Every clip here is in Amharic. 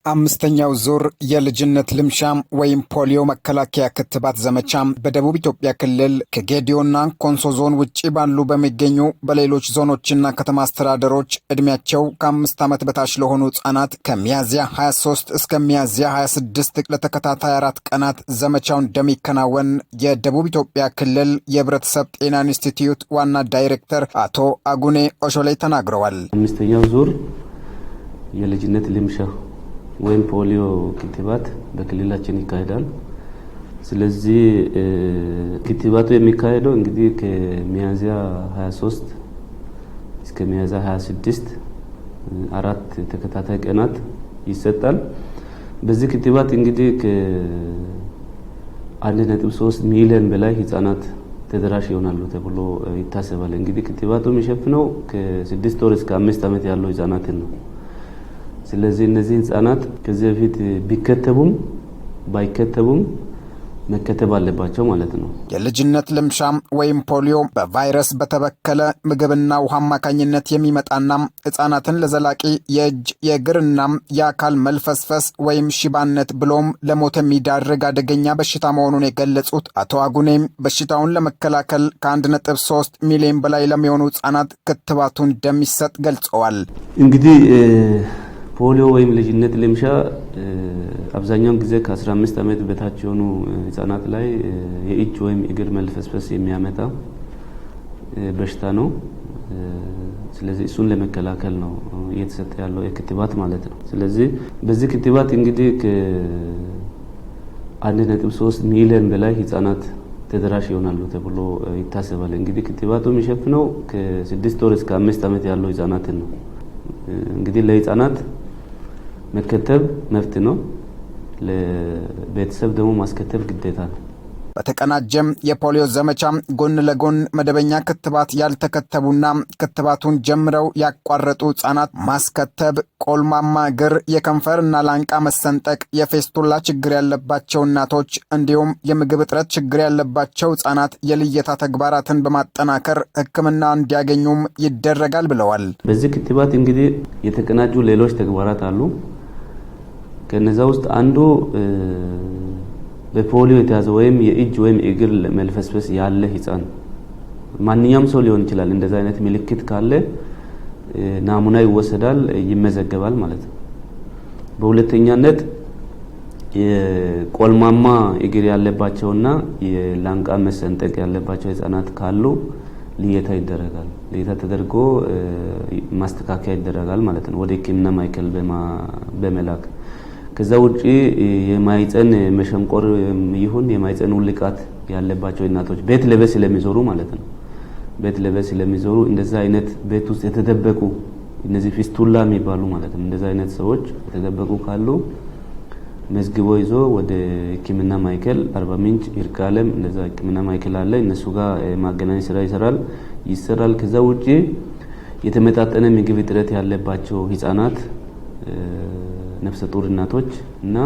አምስተኛው ዙር የልጅነት ልምሻ ወይም ፖሊዮ መከላከያ ክትባት ዘመቻ በደቡብ ኢትዮጵያ ክልል ከጌዲዮና ኮንሶ ዞን ውጪ ባሉ በሚገኙ በሌሎች ዞኖችና ከተማ አስተዳደሮች ዕድሜያቸው ከ5 ዓመት በታች ለሆኑ ሕፃናት ከሚያዝያ 23 እስከ ሚያዝያ 26 ለተከታታይ 4 ቀናት ዘመቻው እንደሚከናወን የደቡብ ኢትዮጵያ ክልል የህብረተሰብ ጤና ኢንስቲትዩት ዋና ዳይሬክተር አቶ አጉኔ ኦሾሌ ተናግረዋል። አምስተኛው ዙር የልጅነት ልምሻ ወይም ፖሊዮ ክትባት በክልላችን ይካሄዳል። ስለዚህ ክትባቱ የሚካሄደው እንግዲህ ከሚያዝያ 23 እስከ ሚያዝያ 26 አራት ተከታታይ ቀናት ይሰጣል። በዚህ ክትባት እንግዲህ ከ1.3 ሚሊዮን በላይ ህፃናት ተደራሽ ይሆናሉ ተብሎ ይታሰባል። እንግዲህ ክትባቱ የሚሸፍነው ከ6 ወር እስከ 5 ዓመት ያለው ህፃናትን ነው። ስለዚህ እነዚህ ህፃናት ከዚህ በፊት ቢከተቡም ባይከተቡም መከተብ አለባቸው ማለት ነው። የልጅነት ልምሻ ወይም ፖሊዮ በቫይረስ በተበከለ ምግብና ውሃ አማካኝነት የሚመጣና ህፃናትን ለዘላቂ የእጅ የእግርና የአካል መልፈስፈስ ወይም ሽባነት ብሎም ለሞት የሚዳርግ አደገኛ በሽታ መሆኑን የገለጹት አቶ አጉኔም በሽታውን ለመከላከል ከ1.3 ሚሊዮን በላይ ለሚሆኑ ህፃናት ክትባቱን እንደሚሰጥ ገልጸዋል። እንግዲህ ፖሊዮ ወይም ልጅነት ልምሻ አብዛኛውን ጊዜ ከ15 ዓመት በታች የሆኑ ህፃናት ላይ የእጅ ወይም እግር መልፈስፈስ የሚያመጣ በሽታ ነው። ስለዚህ እሱን ለመከላከል ነው እየተሰጠ ያለው የክትባት ማለት ነው። ስለዚህ በዚህ ክትባት እንግዲህ ከ1.3 ሚሊዮን በላይ ህፃናት ተደራሽ ይሆናሉ ተብሎ ይታሰባል። እንግዲህ ክትባቱ የሚሸፍነው ከ6 ወር እስከ 5 ዓመት ያለው ህፃናትን ነው። እንግዲህ ለህፃናት መከተብ መብት ነው፣ ለቤተሰብ ደግሞ ማስከተብ ግዴታ ነው። በተቀናጀም የፖሊዮ ዘመቻ ጎን ለጎን መደበኛ ክትባት ያልተከተቡና ክትባቱን ጀምረው ያቋረጡ ህጻናት ማስከተብ፣ ቆልማማ እግር፣ የከንፈርና ላንቃ መሰንጠቅ፣ የፌስቱላ ችግር ያለባቸው እናቶች እንዲሁም የምግብ እጥረት ችግር ያለባቸው ህጻናት የልየታ ተግባራትን በማጠናከር ሕክምና እንዲያገኙም ይደረጋል ብለዋል። በዚህ ክትባት እንግዲህ የተቀናጁ ሌሎች ተግባራት አሉ። ከነዛ ውስጥ አንዱ በፖሊዮ የተያዘ ወይም የእጅ ወይም እግር መልፈስፈስ ያለ ህፃን ማንኛውም ሰው ሊሆን ይችላል። እንደዛ አይነት ምልክት ካለ ናሙና ይወሰዳል፣ ይመዘገባል ማለት ነው። በሁለተኛነት የቆልማማ እግር ያለባቸውና የላንቃ መሰንጠቅ ያለባቸው ህፃናት ካሉ ልየታ ይደረጋል። ልየታ ተደርጎ ማስተካከያ ይደረጋል ማለት ነው፣ ወደ ህክምና ማዕከል በመላክ። ከዛ ውጪ የማይፀን መሸንቆር ይሁን የማይፀን ውልቃት ያለባቸው እናቶች ቤት ለቤት ስለሚዞሩ ማለት ነው፣ ቤት ለቤት ስለሚዞሩ እንደዛ አይነት ቤት ውስጥ የተደበቁ እነዚህ ፊስቱላ የሚባሉ ማለት ነው፣ እንደዛ አይነት ሰዎች የተደበቁ ካሉ መዝግቦ ይዞ ወደ ህክምና ማዕከል አርባ ምንጭ፣ ይርጋለም እንደዛ ህክምና ማዕከል አለ፣ እነሱ ጋር ማገናኘት ስራ ይሰራል። ከዛ ውጪ የተመጣጠነ ምግብ እጥረት ያለባቸው ህፃናት፣ ነፍሰ ጡር እናቶች እና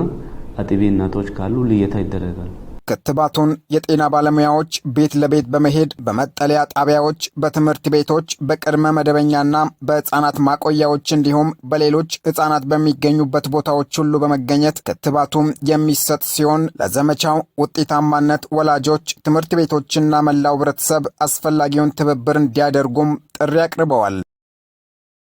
አጥቢ እናቶች ካሉ ልየታ ይደረጋል። ክትባቱን የጤና ባለሙያዎች ቤት ለቤት በመሄድ በመጠለያ ጣቢያዎች፣ በትምህርት ቤቶች፣ በቅድመ መደበኛና በህፃናት ማቆያዎች እንዲሁም በሌሎች ህፃናት በሚገኙበት ቦታዎች ሁሉ በመገኘት ክትባቱም የሚሰጥ ሲሆን ለዘመቻው ውጤታማነት ወላጆች፣ ትምህርት ቤቶችና መላው ህብረተሰብ አስፈላጊውን ትብብር እንዲያደርጉም ጥሪ አቅርበዋል።